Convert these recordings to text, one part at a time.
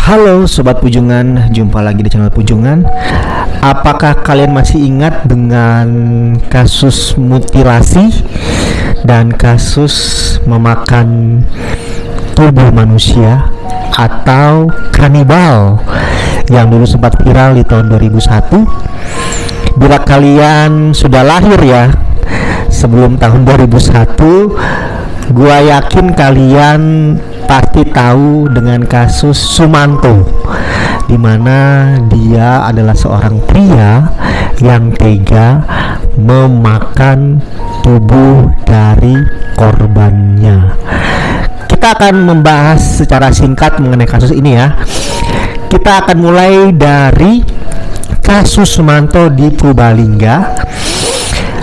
Halo Sobat Pujungan, jumpa lagi di channel Pujungan. Apakah kalian masih ingat dengan kasus mutilasi dan kasus memakan tubuh manusia atau kanibal yang dulu sempat viral di tahun 2001? Bila kalian sudah lahir ya sebelum tahun 2001, gua yakin kalian pasti tahu dengan kasus Sumanto, di mana dia adalah seorang pria yang tega memakan tubuh dari korbannya. Kita akan membahas secara singkat mengenai kasus ini ya. Kita akan mulai dari kasus Sumanto di Purbalingga.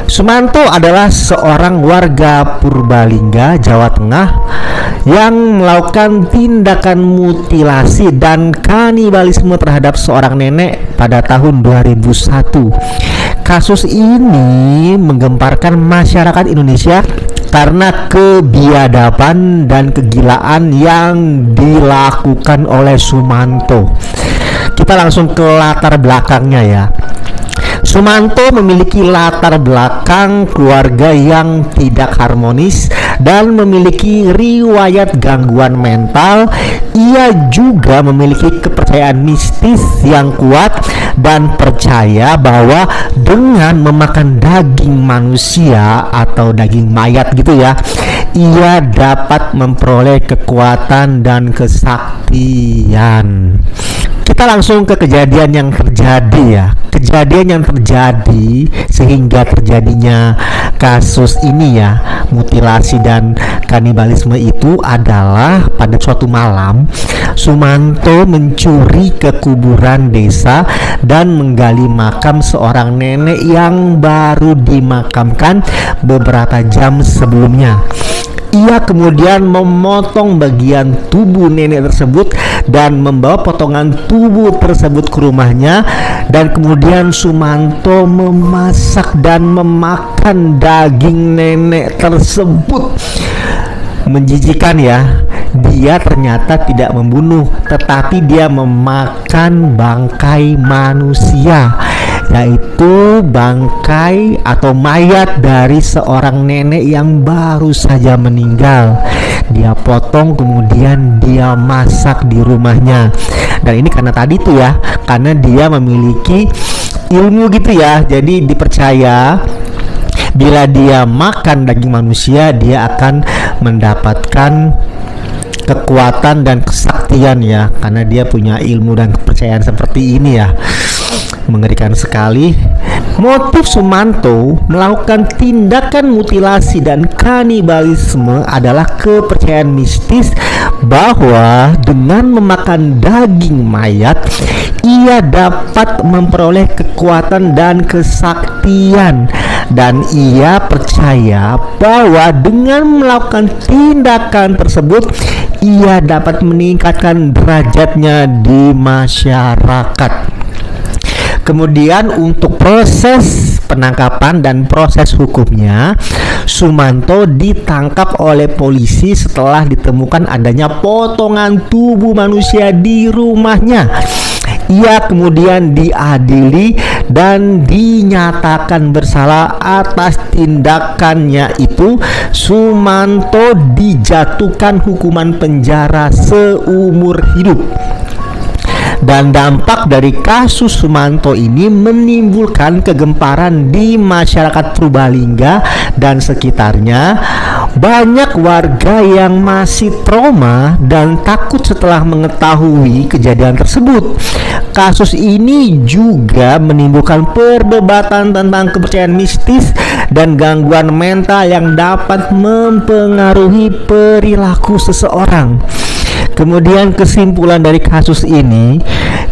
Sumanto adalah seorang warga Purbalingga, Jawa Tengah yang melakukan tindakan mutilasi dan kanibalisme terhadap seorang nenek pada tahun 2001. Kasus ini menggemparkan masyarakat Indonesia karena kebiadaban dan kegilaan yang dilakukan oleh Sumanto. Kita langsung ke latar belakangnya ya. Sumanto memiliki latar belakang keluarga yang tidak harmonis dan memiliki riwayat gangguan mental. Ia juga memiliki kepercayaan mistis yang kuat dan percaya bahwa dengan memakan daging manusia atau daging mayat gitu ya, ia dapat memperoleh kekuatan dan kesaktian. Kita langsung ke kejadian yang terjadi ya. Kejadian yang terjadi sehingga terjadinya kasus ini ya, mutilasi dan kanibalisme itu adalah pada suatu malam Sumanto mencuri ke kuburan desa dan menggali makam seorang nenek yang baru dimakamkan beberapa jam sebelumnya. Ia kemudian memotong bagian tubuh nenek tersebut dan membawa potongan tubuh tersebut ke rumahnya, dan kemudian Sumanto memasak dan memakan daging nenek tersebut. Menjijikan ya. Dia ternyata tidak membunuh, tetapi dia memakan bangkai manusia, yaitu bangkai atau mayat dari seorang nenek yang baru saja meninggal. Dia potong kemudian dia masak di rumahnya. Dan ini karena tadi tuh ya, karena dia memiliki ilmu gitu ya. Jadi dipercaya bila dia makan daging manusia, dia akan mendapatkan kekuatan dan kesaktian ya, karena dia punya ilmu dan kepercayaan seperti ini ya. Mengerikan sekali. Motif Sumanto melakukan tindakan mutilasi dan kanibalisme adalah kepercayaan mistis bahwa dengan memakan daging mayat ia dapat memperoleh kekuatan dan kesaktian, dan ia percaya bahwa dengan melakukan tindakan tersebut ia dapat meningkatkan derajatnya di masyarakat. Kemudian untuk proses penangkapan dan proses hukumnya, Sumanto ditangkap oleh polisi setelah ditemukan adanya potongan tubuh manusia di rumahnya. Ia kemudian diadili dan dinyatakan bersalah atas tindakannya itu. Sumanto dijatuhkan hukuman penjara seumur hidup. Dan dampak dari kasus Sumanto ini menimbulkan kegemparan di masyarakat Purbalingga dan sekitarnya. Banyak warga yang masih trauma dan takut setelah mengetahui kejadian tersebut. Kasus ini juga menimbulkan perdebatan tentang kepercayaan mistis dan gangguan mental yang dapat mempengaruhi perilaku seseorang. Kemudian kesimpulan dari kasus ini,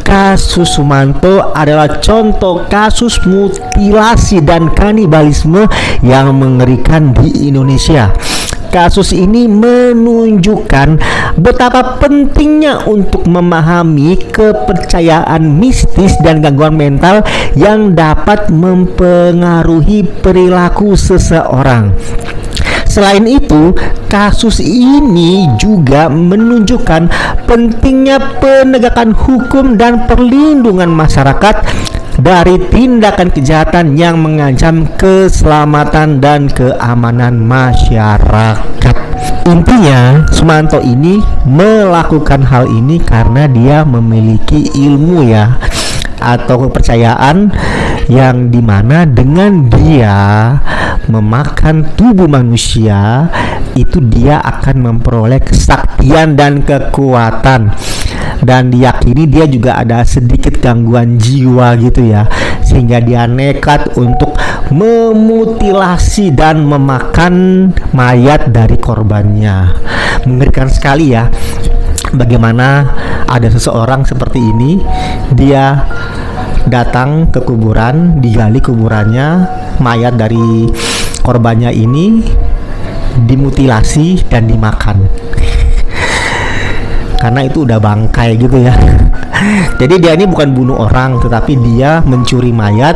kasus Sumanto adalah contoh kasus mutilasi dan kanibalisme yang mengerikan di Indonesia. Kasus ini menunjukkan betapa pentingnya untuk memahami kepercayaan mistis dan gangguan mental yang dapat mempengaruhi perilaku seseorang. Selain itu, kasus ini juga menunjukkan pentingnya penegakan hukum dan perlindungan masyarakat dari tindakan kejahatan yang mengancam keselamatan dan keamanan masyarakat. Intinya, Sumanto ini melakukan hal ini karena dia memiliki ilmu ya, atau kepercayaan yang dimana dengan dia memakan tubuh manusia itu dia akan memperoleh kesaktian dan kekuatan, dan diyakini dia juga ada sedikit gangguan jiwa gitu ya, sehingga dia nekat untuk memutilasi dan memakan mayat dari korbannya. Mengerikan sekali ya, bagaimana ada seseorang seperti ini, dia datang ke kuburan, digali kuburannya, mayat dari korbannya ini dimutilasi dan dimakan karena itu udah bangkai gitu ya. Jadi dia ini bukan bunuh orang, tetapi dia mencuri mayat,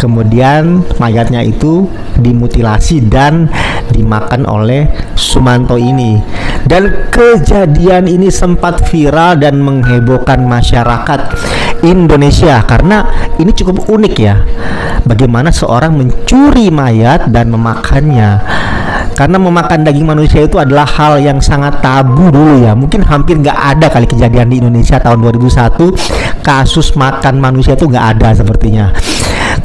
kemudian mayatnya itu dimutilasi dan dimakan oleh Sumanto ini. Dan kejadian ini sempat viral dan menghebohkan masyarakat Indonesia karena ini cukup unik ya, bagaimana seorang mencuri mayat dan memakannya. Karena memakan daging manusia itu adalah hal yang sangat tabu dulu ya. Mungkin hampir nggak ada kali kejadian di Indonesia tahun 2001 kasus makan manusia itu nggak ada sepertinya.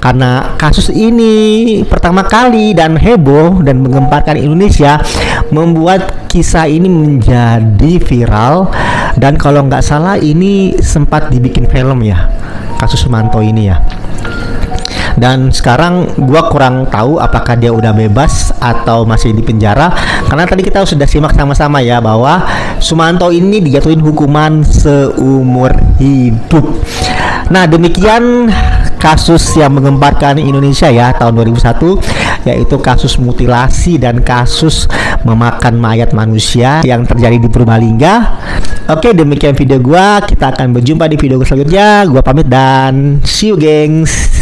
Karena kasus ini pertama kali dan heboh dan menggemparkan Indonesia, membuat kisah ini menjadi viral. Dan kalau nggak salah ini sempat dibikin film ya, kasus Sumanto ini ya. Dan sekarang gua kurang tahu apakah dia udah bebas atau masih di penjara, karena tadi kita sudah simak sama-sama ya bahwa Sumanto ini dijatuhin hukuman seumur hidup. Nah, demikian kasus yang menggemparkan Indonesia ya tahun 2001, yaitu kasus mutilasi dan kasus memakan mayat manusia yang terjadi di Purbalingga. Oke, demikian video gua. Kita akan berjumpa di video selanjutnya. Gua pamit dan see you gengs.